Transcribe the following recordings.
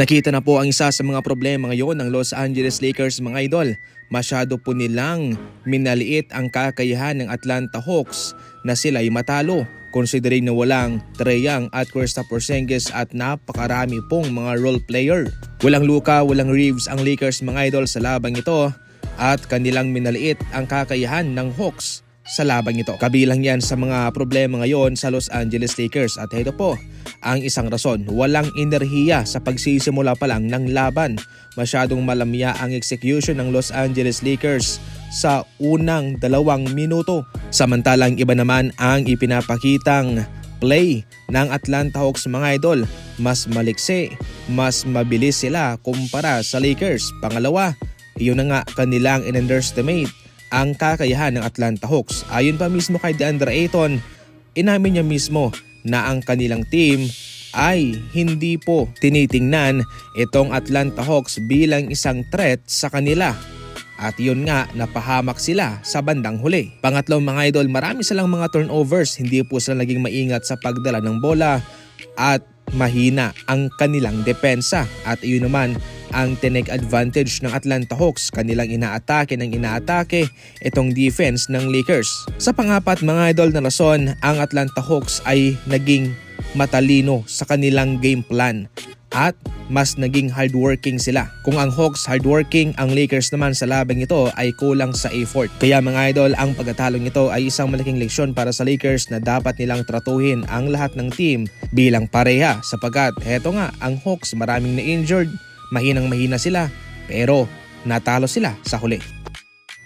Nakita na po ang isa sa mga problema ngayon ng Los Angeles Lakers mga idol. Masyado po nilang minaliit ang kakayahan ng Atlanta Hawks na sila'y matalo. Considering na walang Trae Young at Kristaps Porzingis at napakarami pong mga role player. Walang Luka, walang Reeves ang Lakers mga idol sa labang ito at kanilang minaliit ang kakayahan ng Hawks sa labang ito. Kabilang yan sa mga problema ngayon sa Los Angeles Lakers at ito po ang isang rason. Walang enerhiya sa pagsisimula pa lang ng laban. Masyadong malamya ang execution ng Los Angeles Lakers sa unang 2 minuto. Samantalang iba naman ang ipinapakitang play ng Atlanta Hawks mga idol. Mas maliksi, mas mabilis sila kumpara sa Lakers. Pangalawa, iyon na nga kanilang in-underestimate ang kakayahan ng Atlanta Hawks. Ayon pa mismo kay DeAndre Ayton, inamin niya mismo na ang kanilang team ay hindi po tinitingnan itong Atlanta Hawks bilang isang threat sa kanila. At yun nga, napahamak sila sa bandang huli. Pangatlong mga idol, marami silang mga turnovers. Hindi po sila naging maingat sa pagdala ng bola at mahina ang kanilang depensa. At iyon naman ang tinake advantage ng Atlanta Hawks. Kanilang inaatake itong defense ng Lakers. Sa pangapat mga idol na rason, ang Atlanta Hawks ay naging matalino sa kanilang game plan at mas naging hardworking sila. Kung ang Hawks hardworking, ang Lakers naman sa labang ito ay kulang sa effort. Kaya mga idol, ang pagkatalong ito ay isang malaking leksyon para sa Lakers na dapat nilang tratuhin ang lahat ng team bilang pareha sapagkat heto nga, ang Hawks maraming na-injured, mahinang-mahina sila pero natalo sila sa huli.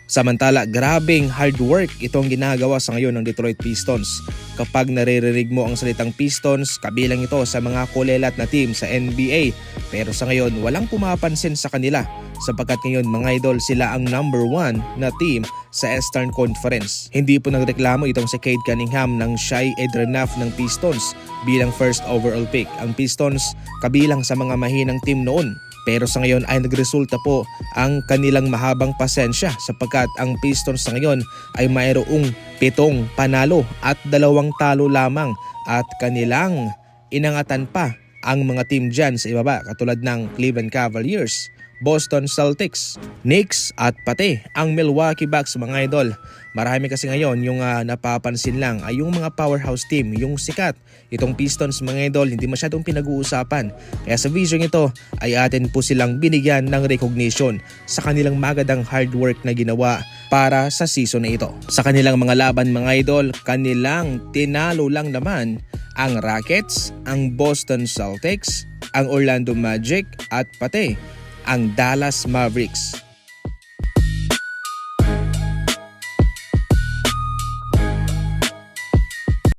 Samantala, grabing hard work itong ginagawa sa ngayon ng Detroit Pistons. Kapag naririnig mo ang salitang Pistons, kabilang ito sa mga kulelat na team sa NBA. Pero sa ngayon, walang pumapansin sa kanila sapagkat ngayon mga idol sila ang number 1 na team sa Eastern Conference. Hindi po nagreklamo itong si Cade Cunningham ng Shai Edrenaf ng Pistons bilang first overall pick. Ang Pistons kabilang sa mga mahinang team noon. Pero sa ngayon ay nagresulta po ang kanilang mahabang pasensya sapagkat ang Pistons sa ngayon ay mayroong 7 panalo at 2 talo lamang at kanilang inangatan pa ang mga team dyan sa ibaba katulad ng Cleveland Cavaliers, Boston Celtics, Knicks at pati ang Milwaukee Bucks mga idol. Marami kasi ngayon yung napapansin lang ay yung mga powerhouse team, yung sikat. Itong Pistons mga idol hindi masyadong pinag-uusapan. Kaya sa vision ito ay atin po silang binigyan ng recognition sa kanilang magandang hard work na ginawa para sa season na ito. Sa kanilang mga laban mga idol, kanilang tinalo lang naman ang Rockets, ang Boston Celtics, ang Orlando Magic at pati ang Dallas Mavericks.